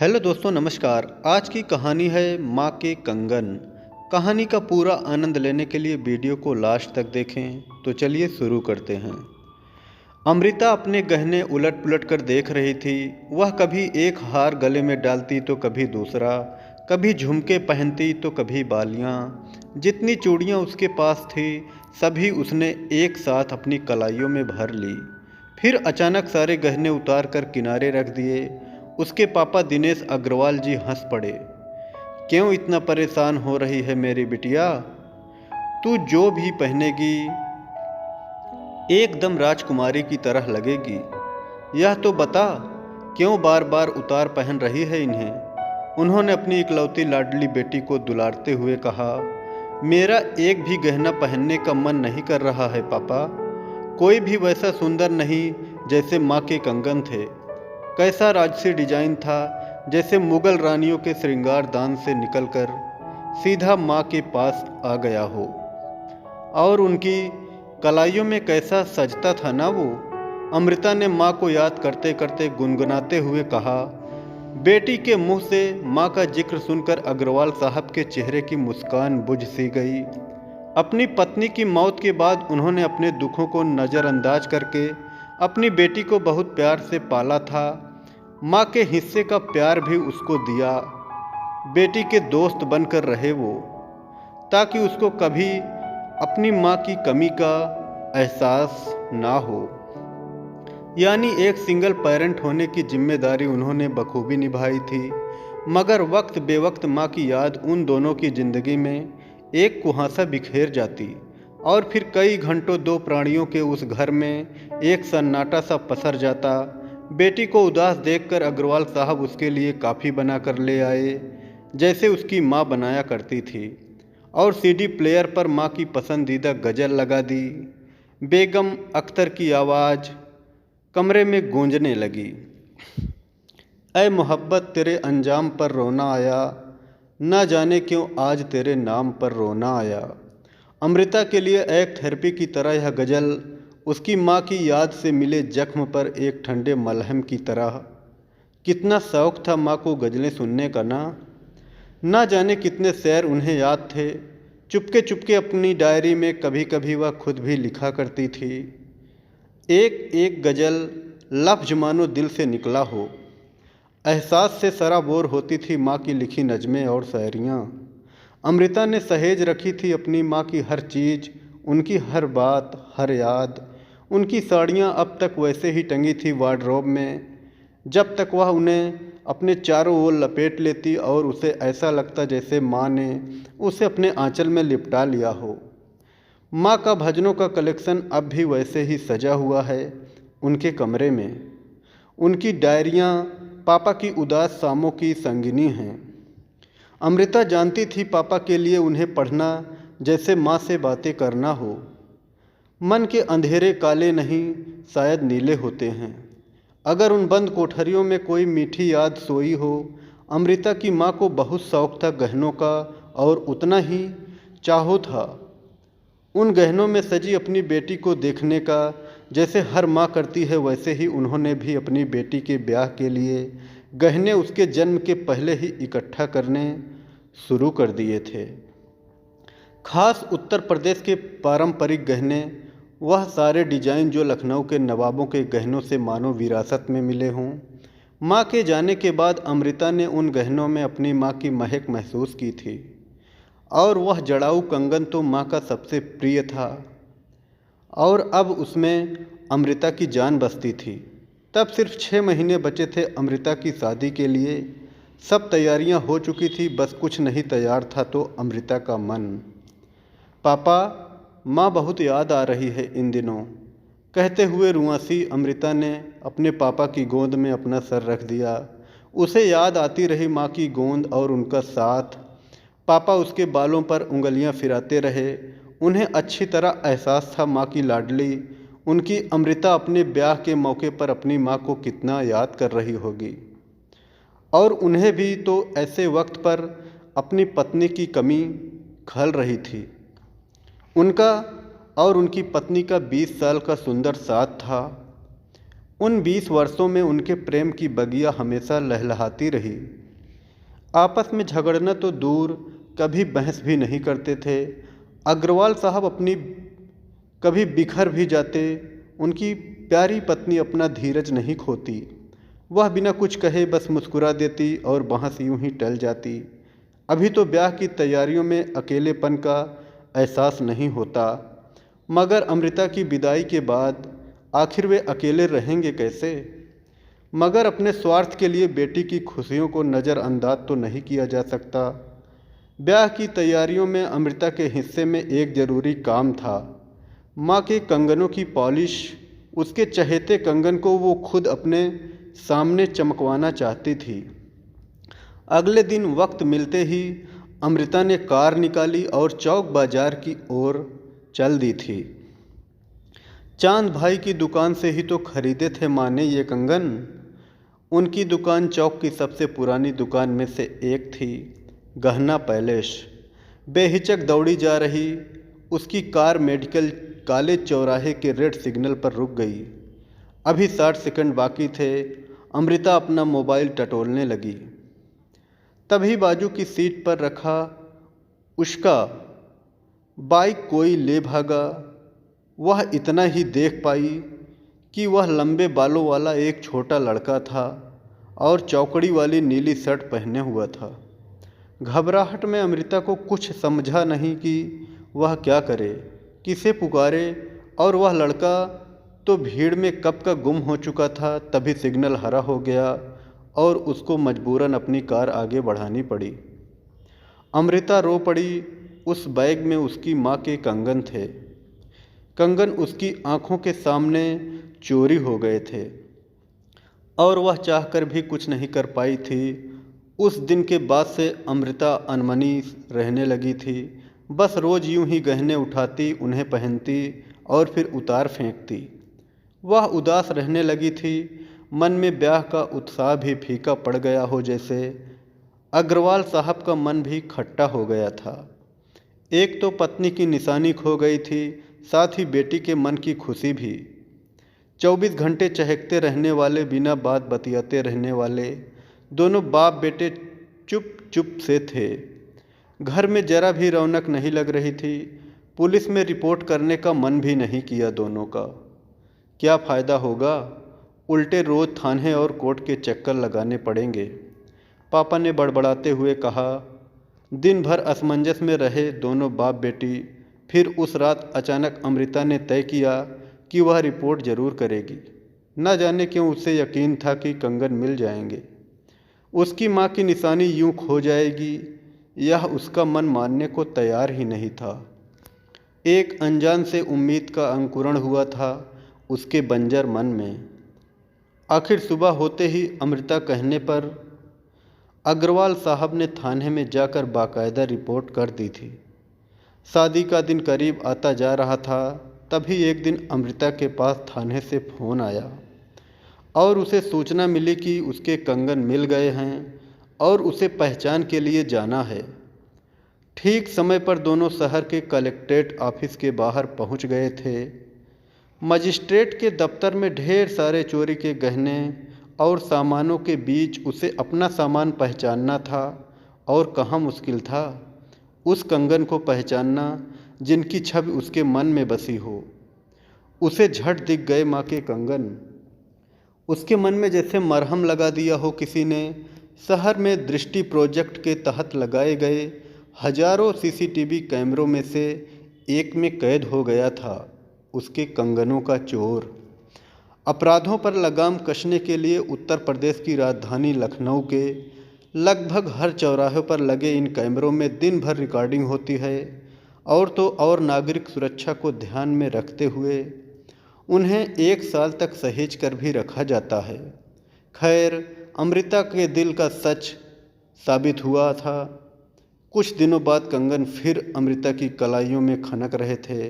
Hello दोस्तों, नमस्कार। आज की कहानी है माँ के कंगन। कहानी का पूरा आनंद लेने के लिए वीडियो को लास्ट तक देखें। तो चलिए शुरू करते हैं। अमृता अपने गहने उलट पुलट कर देख रही थी। वह कभी एक हार गले में डालती तो कभी दूसरा, कभी झुमके पहनती तो कभी बालियाँ। जितनी चूड़ियाँ उसके पास थी सभी उसने एक साथ अपनी कलाइयों में भर ली। फिर अचानक सारे गहने उतार कर किनारे रख दिए। उसके पापा दिनेश अग्रवाल जी हंस पड़े। क्यों इतना परेशान हो रही है मेरी बिटिया? तू जो भी पहनेगी एकदम राजकुमारी की तरह लगेगी। यह तो बता, क्यों बार बार उतार पहन रही है इन्हें? उन्होंने अपनी इकलौती लाडली बेटी को दुलारते हुए कहा। मेरा एक भी गहना पहनने का मन नहीं कर रहा है पापा। कोई भी वैसा सुंदर नहीं जैसे माँ के कंगन थे। कैसा राजसी डिजाइन था, जैसे मुगल रानियों के श्रृंगार दान से निकलकर सीधा माँ के पास आ गया हो। और उनकी कलाइयों में कैसा सजता था ना वो। अमृता ने माँ को याद करते करते गुनगुनाते हुए कहा। बेटी के मुंह से माँ का जिक्र सुनकर अग्रवाल साहब के चेहरे की मुस्कान बुझ सी गई। अपनी पत्नी की मौत के बाद उन्होंने अपने दुखों को नज़रअंदाज करके अपनी बेटी को बहुत प्यार से पाला था। माँ के हिस्से का प्यार भी उसको दिया। बेटी के दोस्त बनकर रहे वो, ताकि उसको कभी अपनी माँ की कमी का एहसास ना हो। यानी एक सिंगल पेरेंट होने की जिम्मेदारी उन्होंने बखूबी निभाई थी। मगर वक्त बेवक्त माँ की याद उन दोनों की जिंदगी में एक कुहासा बिखेर जाती और फिर कई घंटों दो प्राणियों के उस घर में एक सन्नाटा सा पसर जाता। बेटी को उदास देखकर अग्रवाल साहब उसके लिए काफ़ी बना कर ले आए, जैसे उसकी माँ बनाया करती थी, और सीडी प्लेयर पर माँ की पसंदीदा गज़ल लगा दी। बेगम अख्तर की आवाज़ कमरे में गूंजने लगी। ऐ मोहब्बत तेरे अंजाम पर रोना आया, ना जाने क्यों आज तेरे नाम पर रोना आया। अमृता के लिए एक थेरेपी की तरह यह गज़ल उसकी माँ की याद से मिले जख्म पर एक ठंडे मलहम की तरह। कितना शौक़ था माँ को गज़लें सुनने का ना जाने कितने शेर उन्हें याद थे। चुपके चुपके अपनी डायरी में कभी कभी वह खुद भी लिखा करती थी। एक एक गज़ल लफ्ज़ मानो दिल से निकला हो। एहसास से सराबोर होती थी माँ की लिखी नज़में और शायरियाँ। अमृता ने सहेज रखी थी अपनी माँ की हर चीज़, उनकी हर बात, हर याद। उनकी साड़ियाँ अब तक वैसे ही टंगी थी वार्डरोब में, जब तक वह उन्हें अपने चारों ओर लपेट लेती और उसे ऐसा लगता जैसे माँ ने उसे अपने आंचल में लिपटा लिया हो। माँ का भजनों का कलेक्शन अब भी वैसे ही सजा हुआ है उनके कमरे में। उनकी डायरियाँ पापा की उदास शामों की संगिनी हैं। अमृता जानती थी पापा के लिए उन्हें पढ़ना जैसे माँ से बातें करना हो। मन के अंधेरे काले नहीं, शायद नीले होते हैं। अगर उन बंद कोठरियों में कोई मीठी याद सोई हो। अमृता की माँ को बहुत शौक़ था गहनों का, और उतना ही चाहो था उन गहनों में सजी अपनी बेटी को देखने का। जैसे हर माँ करती है वैसे ही उन्होंने भी अपनी बेटी के ब्याह के लिए गहने उसके जन्म के पहले ही इकट्ठा करने शुरू कर दिए थे। खास उत्तर प्रदेश के पारंपरिक गहने, वह सारे डिजाइन जो लखनऊ के नवाबों के गहनों से मानो विरासत में मिले हों। माँ के जाने के बाद अमृता ने उन गहनों में अपनी माँ की महक महसूस की थी, और वह जड़ाऊ कंगन तो माँ का सबसे प्रिय था, और अब उसमें अमृता की जान बसती थी। तब सिर्फ 6 महीने बचे थे अमृता की शादी के लिए। सब तैयारियां हो चुकी थी, बस कुछ नहीं तैयार था तो अमृता का मन। पापा, माँ बहुत याद आ रही है इन दिनों, कहते हुए रुआंसी अमृता ने अपने पापा की गोद में अपना सर रख दिया। उसे याद आती रही माँ की गोंद और उनका साथ। पापा उसके बालों पर उंगलियां फिराते रहे। उन्हें अच्छी तरह एहसास था माँ की लाडली उनकी अमृता अपने ब्याह के मौके पर अपनी माँ को कितना याद कर रही होगी, और उन्हें भी तो ऐसे वक्त पर अपनी पत्नी की कमी खल रही थी। उनका और उनकी पत्नी का 20 साल का सुंदर साथ था। उन 20 वर्षों में उनके प्रेम की बगिया हमेशा लहलहाती रही। आपस में झगड़ना तो दूर, कभी बहस भी नहीं करते थे। अग्रवाल साहब अपनी कभी बिखर भी जाते। उनकी प्यारी पत्नी अपना धीरज नहीं खोती। वह बिना कुछ कहे बस मुस्कुरा देती और बहस यूं ही टल जाती। अभी तो ब्याह की तैयारियों में अकेलेपन का एहसास नहीं होता, मगर अमृता की विदाई के बाद आखिर वे अकेले रहेंगे कैसे? मगर अपने स्वार्थ के लिए बेटी की खुशियों को नज़रअंदाज तो नहीं किया जा सकता। ब्याह की तैयारियों में अमृता के हिस्से में एक ज़रूरी काम था। माँ के कंगनों की पॉलिश। उसके चहेते कंगन को वो खुद अपने सामने चमकवाना चाहती थी। अगले दिन वक्त मिलते ही अमृता ने कार निकाली और चौक बाजार की ओर चल दी थी। चांद भाई की दुकान से ही तो खरीदे थे माँ ने ये कंगन। उनकी दुकान चौक की सबसे पुरानी दुकान में से एक थी, गहना पैलेस। बेहिचक दौड़ी जा रही उसकी कार मेडिकल कॉलेज चौराहे के रेड सिग्नल पर रुक गई। अभी 60 सेकंड बाकी थे। अमृता अपना मोबाइल टटोलने लगी। तभी बाजू की सीट पर रखा उसका बाइक कोई ले भागा। वह इतना ही देख पाई कि वह लंबे बालों वाला एक छोटा लड़का था और चौकड़ी वाली नीली शर्ट पहने हुआ था। घबराहट में अमृता को कुछ समझा नहीं कि वह क्या करे, किसे पुकारे, और वह लड़का तो भीड़ में कब का गुम हो चुका था। तभी सिग्नल हरा हो गया और उसको मजबूरन अपनी कार आगे बढ़ानी पड़ी। अमृता रो पड़ी। उस बैग में उसकी माँ के कंगन थे। कंगन उसकी आंखों के सामने चोरी हो गए थे और वह चाहकर भी कुछ नहीं कर पाई थी। उस दिन के बाद से अमृता अनमनी रहने लगी थी। बस रोज़ यूं ही गहने उठाती, उन्हें पहनती और फिर उतार फेंकती। वह उदास रहने लगी थी। मन में ब्याह का उत्साह भी फीका पड़ गया हो जैसे। अग्रवाल साहब का मन भी खट्टा हो गया था। एक तो पत्नी की निशानी खो गई थी, साथ ही बेटी के मन की खुशी भी। 24 घंटे चहकते रहने वाले, बिना बात बतियाते रहने वाले दोनों बाप बेटे चुप चुप से थे। घर में जरा भी रौनक नहीं लग रही थी। पुलिस में रिपोर्ट करने का मन भी नहीं किया दोनों का। क्या फ़ायदा होगा? उल्टे रोज़ थाने और कोर्ट के चक्कर लगाने पड़ेंगे। पापा ने बड़बड़ाते हुए कहा। दिन भर असमंजस में रहे दोनों बाप बेटी। फिर उस रात अचानक अमृता ने तय किया कि वह रिपोर्ट ज़रूर करेगी। न जाने क्यों उसे यकीन था कि कंगन मिल जाएंगे, उसकी माँ की निशानी यूं खो जाएगी। यह उसका मन मानने को तैयार ही नहीं था। एक अनजान से उम्मीद का अंकुरण हुआ था उसके बंजर मन में। आखिर सुबह होते ही अमृता कहने पर अग्रवाल साहब ने थाने में जाकर बाकायदा रिपोर्ट कर दी थी। शादी का दिन करीब आता जा रहा था। तभी एक दिन अमृता के पास थाने से फ़ोन आया और उसे सूचना मिली कि उसके कंगन मिल गए हैं और उसे पहचान के लिए जाना है। ठीक समय पर दोनों शहर के कलेक्ट्रेट ऑफिस के बाहर पहुंच गए थे। मजिस्ट्रेट के दफ्तर में ढेर सारे चोरी के गहने और सामानों के बीच उसे अपना सामान पहचानना था, और कहाँ मुश्किल था उस कंगन को पहचानना जिनकी छवि उसके मन में बसी हो। उसे झट दिख गए माँ के कंगन। उसके मन में जैसे मरहम लगा दिया हो किसी ने। शहर में दृष्टि प्रोजेक्ट के तहत लगाए गए हजारों सीसीटीवी कैमरों में से एक में कैद हो गया था उसके कंगनों का चोर। अपराधों पर लगाम कसने के लिए उत्तर प्रदेश की राजधानी लखनऊ के लगभग हर चौराहे पर लगे इन कैमरों में दिन भर रिकॉर्डिंग होती है, और तो और नागरिक सुरक्षा को ध्यान में रखते हुए उन्हें 1 साल तक सहेज कर भी रखा जाता है। खैर, अमृता के दिल का सच साबित हुआ था। कुछ दिनों बाद कंगन फिर अमृता की कलाइयों में खनक रहे थे।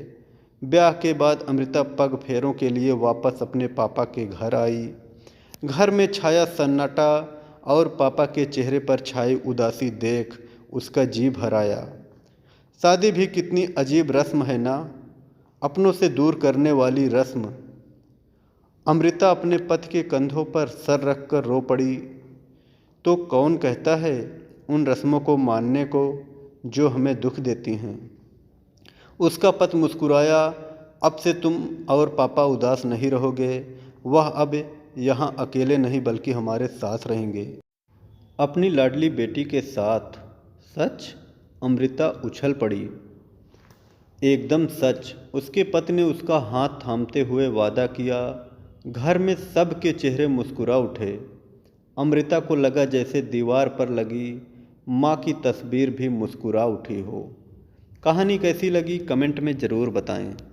ब्याह के बाद अमृता पग फेरों के लिए वापस अपने पापा के घर आई। घर में छाया सन्नाटा और पापा के चेहरे पर छाई उदासी देख उसका जी भर आया। शादी भी कितनी अजीब रस्म है ना, अपनों से दूर करने वाली रस्म। अमृता अपने पति के कंधों पर सर रखकर रो पड़ी। तो कौन कहता है उन रस्मों को मानने को जो हमें दुख देती हैं। उसका पति मुस्कुराया। अब से तुम और पापा उदास नहीं रहोगे। वह अब यहाँ अकेले नहीं बल्कि हमारे साथ रहेंगे। अपनी लाडली बेटी के साथ? सच? अमृता उछल पड़ी। एकदम सच। उसके पति ने उसका हाथ थामते हुए वादा किया। घर में सबके चेहरे मुस्कुरा उठे। अमृता को लगा जैसे दीवार पर लगी माँ की तस्वीर भी मुस्कुरा उठी हो। कहानी कैसी लगी कमेंट में ज़रूर बताएं।